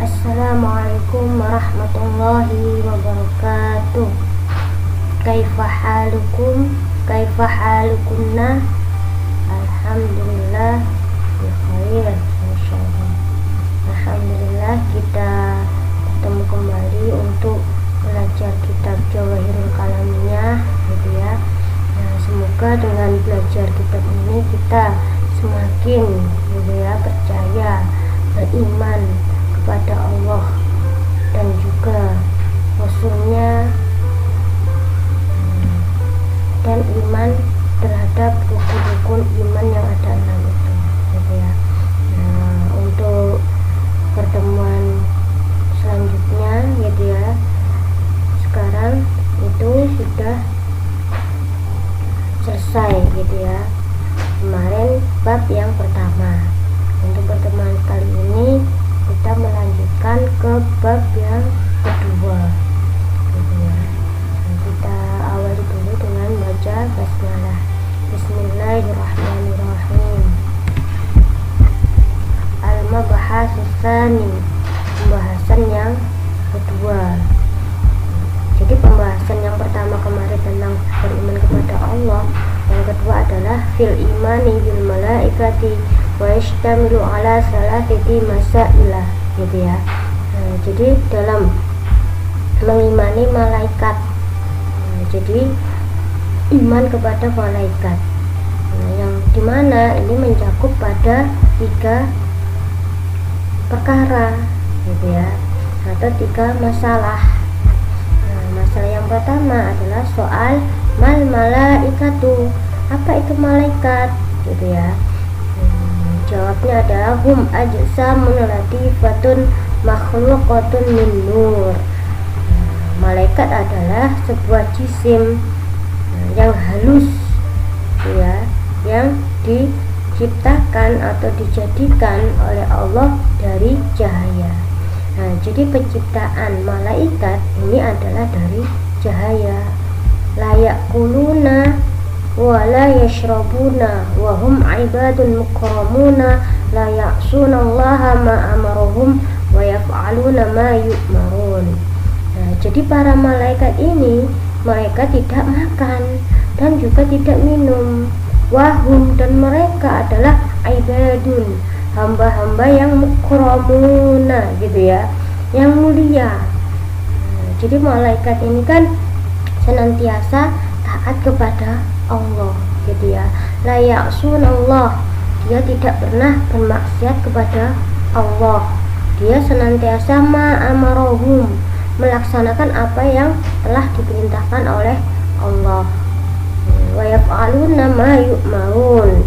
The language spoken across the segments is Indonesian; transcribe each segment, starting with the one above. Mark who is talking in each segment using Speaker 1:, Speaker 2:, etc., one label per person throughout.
Speaker 1: Assalamualaikum warahmatullahi wabarakatuh. Kaifa halukum? Kaifa halukunna? Alhamdulillah bikhair, insyaallah. Alhamdulillah kita bertemu kembali untuk belajar kitab Jawahirul Kalamiyah, gitu ya. Nah, semoga dengan belajar kitab ini kita semakin, gitu ya, percaya, beriman kepada Allah dan juga Rasulnya, dan iman terhadap rukun-rukun iman yang ada 6 itu, gitu ya. Nah, untuk pertemuan selanjutnya, gitu ya, sekarang itu sudah selesai, gitu ya, kemarin bab yang pertama. Untuk pertemuan kali ini kita melanjutkan ke bab yang kedua, gitu ya. Dan kita awali dulu dengan baca basmalah. Bismillahirrahmanirrahim. Al-mabhasus tsani, pembahasan yang kedua. Jadi pembahasan yang pertama kemarin tentang beriman kepada Allah, yang kedua adalah fil imani bil malaikati wa yashtamilu ala salasati masailah, gitu ya. Nah, jadi dalam mengimani malaikat, jadi iman kepada malaikat, yang dimana ini mencakup pada 3 perkara, gitu ya, atau 3 masalah. Nah, masalah yang pertama adalah soal mal malaikatu, apa itu malaikat, gitu ya. Jawabnya adalah hum ajsamun latifatun makhluqatun min nur. Malaikat adalah sebuah jisim yang halus, ya, yang diciptakan atau dijadikan oleh Allah dari cahaya. Nah, jadi penciptaan malaikat ini adalah dari cahaya. Layak kuluna wala yashrabuna wa hum ibadun mukramuna la ya'sunallaha ma amarahum wa yaf'aluna ma yu'marun. Nah, jadi para malaikat ini mereka tidak makan dan juga tidak minum. Wahum, dan mereka adalah ibadun, hamba-hamba yang mukramuna, gitu ya, yang mulia. Nah, jadi malaikat ini kan senantiasa taat kepada Allah, gitu ya. La ya'sunallah, dia tidak pernah bermaksiat kepada Allah. Dia senantiasa ma'amarahum, melaksanakan apa yang telah diperintahkan oleh Allah. Wa yaf'aluna ma yu'marun,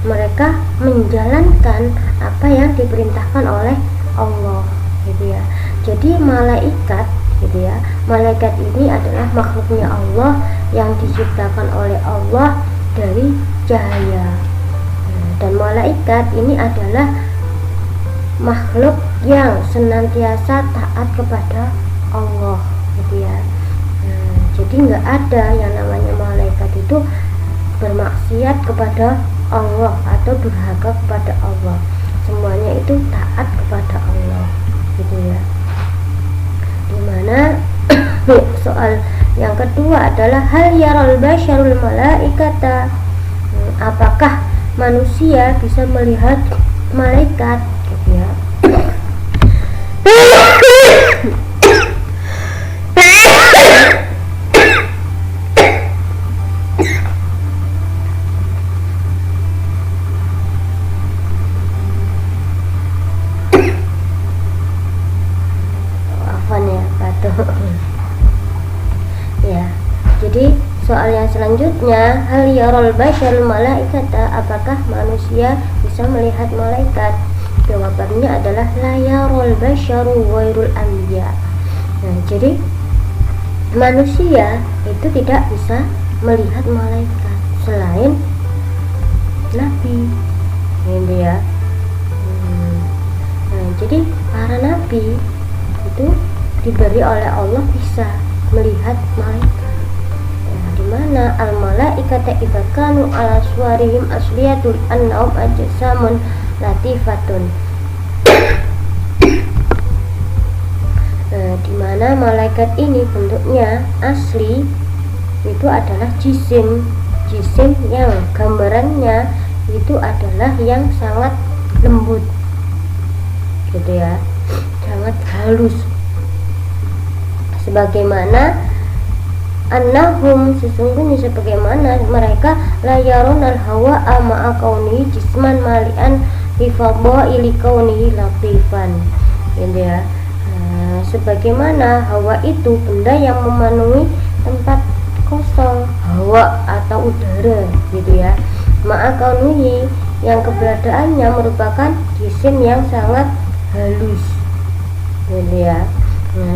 Speaker 1: mereka menjalankan apa yang diperintahkan oleh Allah, gitu ya. Jadi malaikat, gitu ya, malaikat ini adalah makhluknya Allah yang diciptakan oleh Allah dari cahaya. Dan malaikat ini adalah makhluk yang senantiasa taat kepada Allah, gitu ya. Jadi nggak ada yang namanya malaikat itu bermaksiat kepada Allah atau durhaka kepada Allah. Semuanya itu taat kepada Allah, gitu ya. Dimana soal yang kedua adalah hal yaral basyarul malaikata, apakah manusia bisa melihat malaikat, gitu ya. Ya, jadi soal yang selanjutnya, hal yarul basyarul malaikata, apakah manusia bisa melihat malaikat? Jawabannya adalah la yarul basyaru ghairul anbiya. Nah, jadi manusia itu tidak bisa melihat malaikat selain nabi, gitu ya. Nah, jadi para nabi itu diberi oleh Allah bisa melihat malaikat. Dimana al malaikata idza kanu ala suwarihim asliyatul annahum ajsamun latifatun Di mana malaikat ini bentuknya asli itu adalah jisim yang gambarannya itu adalah yang sangat lembut gitu ya, sangat halus, sebagaimana annahum, sesungguhnya sebagaimana mereka la yaronal hawa ma'a kaunihi jisman malian bifadhaili kaunihi latifan gitu ya. Sebagaimana hawa itu benda yang memenuhi tempat kosong, hawa atau udara gitu ya, ma'a kaunihi yang keberadaannya merupakan jisim yang sangat halus gitu ya.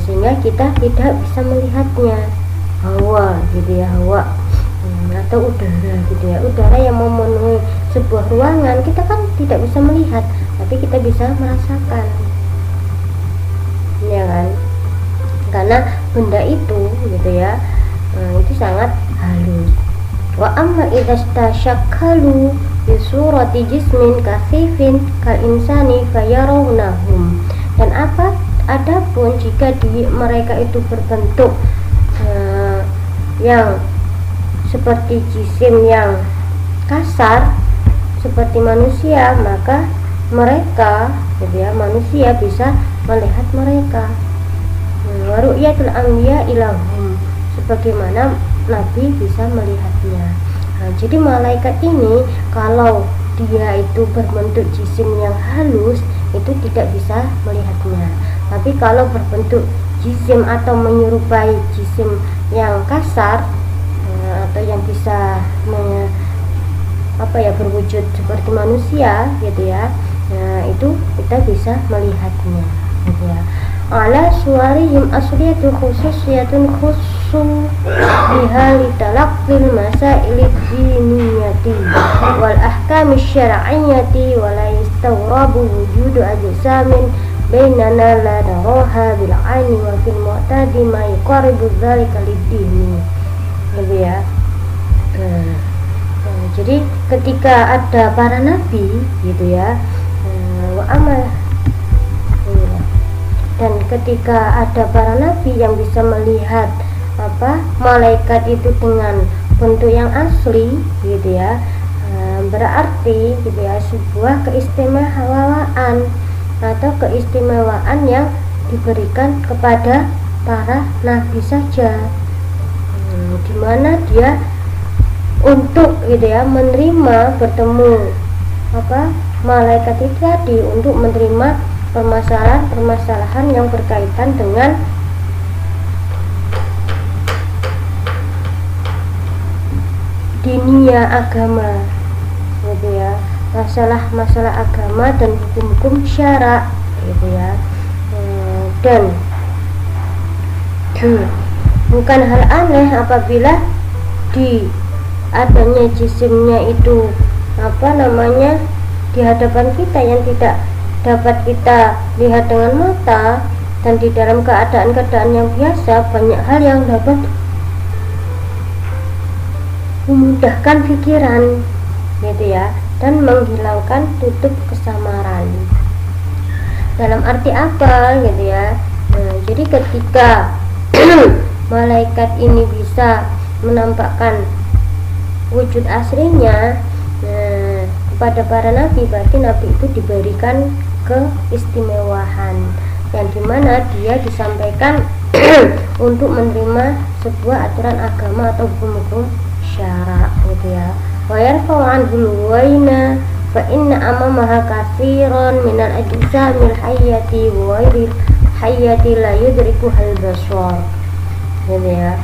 Speaker 1: Sehingga kita tidak bisa melihatnya, hawa gitu ya, hawa atau udara gitu ya, udara yang memenuhi sebuah ruangan kita kan tidak bisa melihat, tapi kita bisa merasakan ya kan, karena benda itu gitu ya, itu sangat halus. Wa amma idza stashakkalu bi surati jismin kasifin kal insani fayaruwnahum, dan adapun jika mereka itu berbentuk yang seperti jisim yang kasar seperti manusia, maka mereka gitu ya, manusia bisa melihat mereka. Wa ru'yatul anbiya ilahum, sebagaimana nabi bisa melihatnya. Jadi malaikat ini kalau dia itu berbentuk jisim yang halus itu tidak bisa melihatnya, tapi kalau berbentuk jisim atau menyerupai jisim yang kasar atau yang bisa berwujud seperti manusia gitu ya, itu kita bisa melihatnya gitu ya. Ala suwarihim asliyatu khususiyatun khusu biha litalaqqil masail diniyati wal ahkam syar'iyyati wa la yastawrabu wujudu ajsamin bainana la naraha bil 'aini wa fil mu'tadi ma yuqaribu dzalika lid-dini gitu ya. Jadi ketika ada para nabi gitu ya, dan ketika ada para nabi yang bisa melihat malaikat itu dengan bentuk yang asli gitu ya, berarti gitu ya sebuah keistimewaan atau keistimewaan yang diberikan kepada para nabi saja, dimana dia untuk gitu ya menerima bertemu malaikat itu tadi untuk menerima permasalahan yang berkaitan dengan dinia agama gitu ya, masalah agama dan hukum-hukum syara gitu ya. Dan bukan hal aneh apabila di adanya jisimnya itu di hadapan kita yang tidak dapat kita lihat dengan mata, dan di dalam keadaan-keadaan yang biasa banyak hal yang dapat memudahkan pikiran gitu ya, dan menghilangkan tutup kesamaran. Dalam arti apa gitu ya, jadi ketika malaikat ini bisa menampakkan wujud aslinya kepada para nabi, berarti nabi itu diberikan keistimewaan yang dimana dia disampaikan untuk menerima sebuah aturan agama atau hukum-hukum syara gitu ya. Wa yarfa'u anhul waina fa inna amamaha katsiran minal ajsamil hayyati wa ghairil hayyati la yudriku hal basar gitu ya.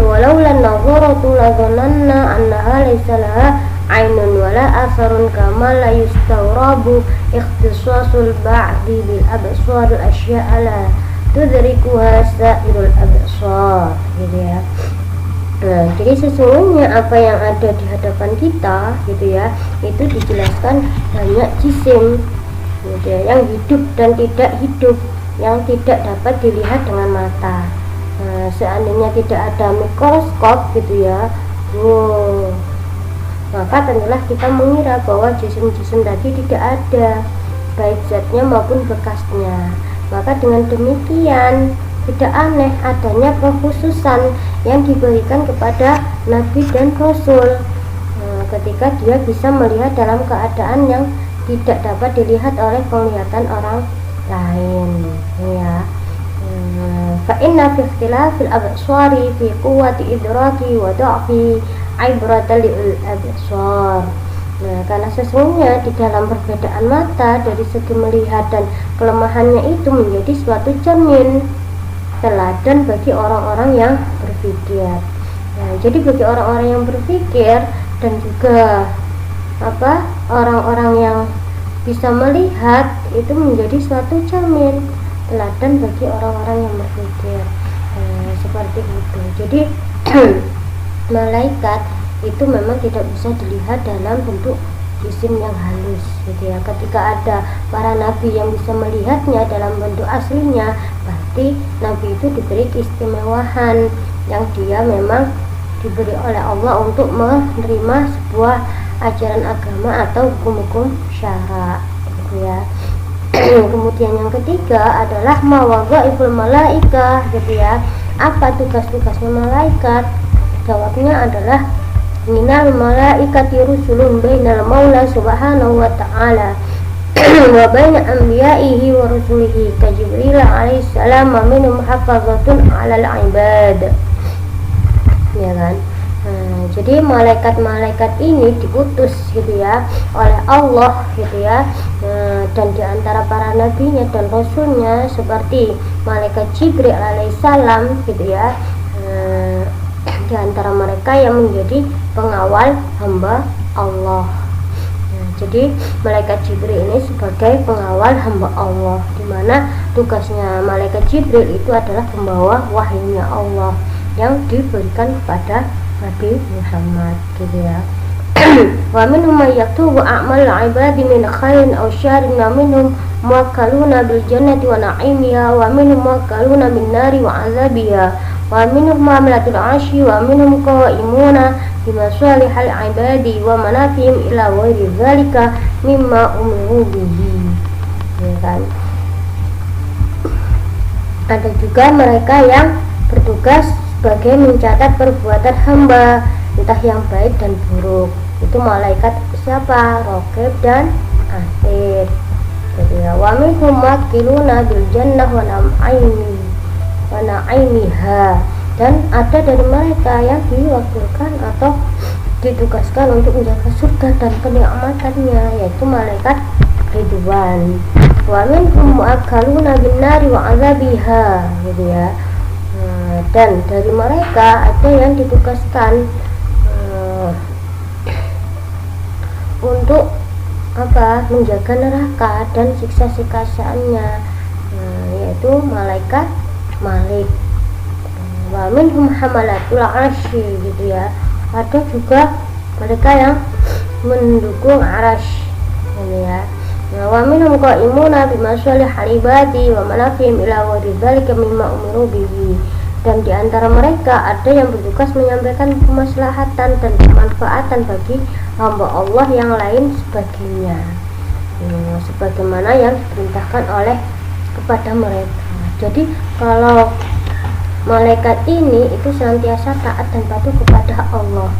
Speaker 1: Walau lan nazaratu la dhananna annaha laysa laha ainun wala asarun kama la yustawrabu ikhtisasul ba'di bil absar al asya'a la tudrikuha sa'irul absar gitu ya. Jadi sesungguhnya apa yang ada di hadapan kita gitu ya, itu dijelaskan banyak jisim gitu ya, yang hidup dan tidak hidup, yang tidak dapat dilihat dengan mata. Seandainya tidak ada mikroskop gitu ya, maka tentulah kita mengira bahwa jisim-jisim tadi tidak ada, baik zatnya maupun bekasnya. Maka dengan demikian tidak aneh adanya kekhususan yang diberikan kepada Nabi dan Rasul ketika dia bisa melihat dalam keadaan yang tidak dapat dilihat oleh penglihatan orang lain, ya. Fa inna fi ikhtilafil absari fi quwwati idraki wa dha'fi ibratan lil absar. Nah, karena sesungguhnya di dalam perbedaan mata dari segi melihat dan kelemahannya itu menjadi suatu cermin teladan bagi orang-orang yang berpikir. Nah, jadi bagi orang-orang yang berpikir dan juga orang-orang yang bisa melihat itu menjadi suatu cermin teladan bagi orang-orang yang berpikir. Seperti itu. Jadi malaikat itu memang tidak bisa dilihat dalam bentuk jisim yang halus, gitu ya. Ketika ada para nabi yang bisa melihatnya dalam bentuk aslinya, berarti nabi itu diberi keistimewaan yang dia memang diberi oleh Allah untuk menerima sebuah ajaran agama atau hukum-hukum syara, gitu ya. Kemudian yang ketiga adalah mawadhaiful malaikah, gitu ya. Apa tugas-tugasnya malaikat? Jawabnya adalah minal malaikati rusulun bainal maula subhanahu wa ta'ala wa baina anbiya'ihi wa rusulihi ka Jibril alaihi salam wa minhum hafazatun 'alal ibad, ya kan. Jadi malaikat-malaikat ini diutus, gitu ya, oleh Allah, gitu ya. Dan diantara para nabinya dan rasulnya seperti malaikat Jibril alaihissalam, gitu ya, di antara mereka yang menjadi pengawal hamba Allah. Jadi malaikat Jibril ini sebagai pengawal hamba Allah, di mana tugasnya malaikat Jibril itu adalah pembawa wahyunya Allah yang diberikan kepada Nabi Muhammad, gitu ya. Wa minhum may yaktubu a'mal ibadi min khairin aw syarrin, wa minhum muwakkaluna bil jannati wa na'imiha, wa minhum muwakkaluna bin nari wa 'adzabiha, wa minhum hamalatul 'arsy, wa minhum qa'imuna bima salihal ibadi wa manafihim ila ghairi dzalika mimma umiru bihi, ya kan. Ada juga mereka yang bertugas sebagai mencatat perbuatan hamba, entah yang baik dan buruk. Itu malaikat siapa? Raqib dan Atid. Jadi wa minhum wakiluna bil jannah wa na'imiha, dan ada dari mereka yang diwakilkan atau ditugaskan untuk menjaga surga dan kenikmatannya, yaitu malaikat Ridwan. Wa minhum mu'akkaluna bin nari wa 'adzabiha, gitu ya. Dan dari mereka ada yang ditugaskan untuk menjaga neraka dan siksa-siksaannya, yaitu malaikat Malik. Wa minhum hamalatul 'arsy, gitu ya. Ada juga mereka yang mendukung arasy, gitu ya. Wa minhum qa'imuna bima salihal ibadi wa manafihim ila ghairi dzalika mimma umiru bihi. Dan di antara mereka ada yang bertugas menyampaikan kemaslahatan dan kemanfaatan bagi hamba Allah yang lain sebagainya, sebagaimana yang diperintahkan oleh kepada mereka. Jadi kalau malaikat ini itu senantiasa taat dan patuh kepada Allah,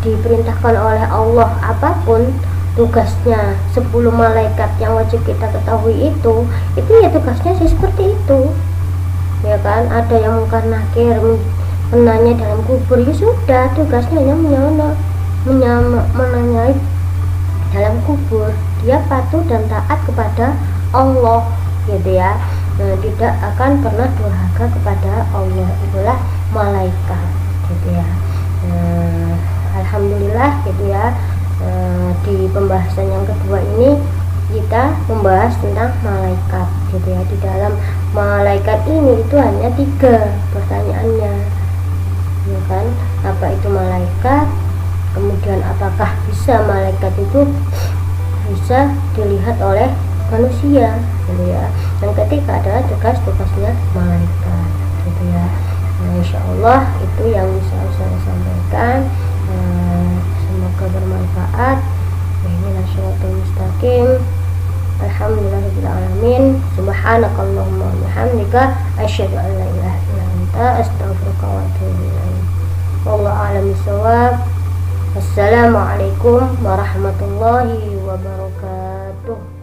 Speaker 1: diperintahkan oleh Allah apapun tugasnya. 10 malaikat yang wajib kita ketahui itu ya tugasnya sih seperti itu, ya kan. Ada yang mungkar nakir, menanya dalam kubur, ya sudah, tugasnya hanya menanyai dalam kubur. Dia patuh dan taat kepada Allah, gitu ya. Tidak akan pernah durhaka kepada Allah. Itulah malaikat, gitu ya. Alhamdulillah, gitu ya. Di pembahasan yang kedua ini kita membahas tentang malaikat, gitu ya. Di dalam malaikat ini itu hanya 3 pertanyaannya, ya kan. Apa itu malaikat? Kemudian apakah bisa malaikat itu bisa dilihat oleh manusia, gitu ya. Yang ketiga adalah tugas-tugasnya malaikat, gitu ya. Insya Allah itu yang bisa saya sampaikan. Semoga bermanfaat. Ini shiratal mustaqim. Alhamdulillah. rabbil alamin. Subhanakallahumma wa bihamdika asyhadu an la ilaha illa anta astaghfiruka wa atubu ilaik. Wallahu a'lam bishawab. Wassalamualaikum warahmatullahi wabarakatuh.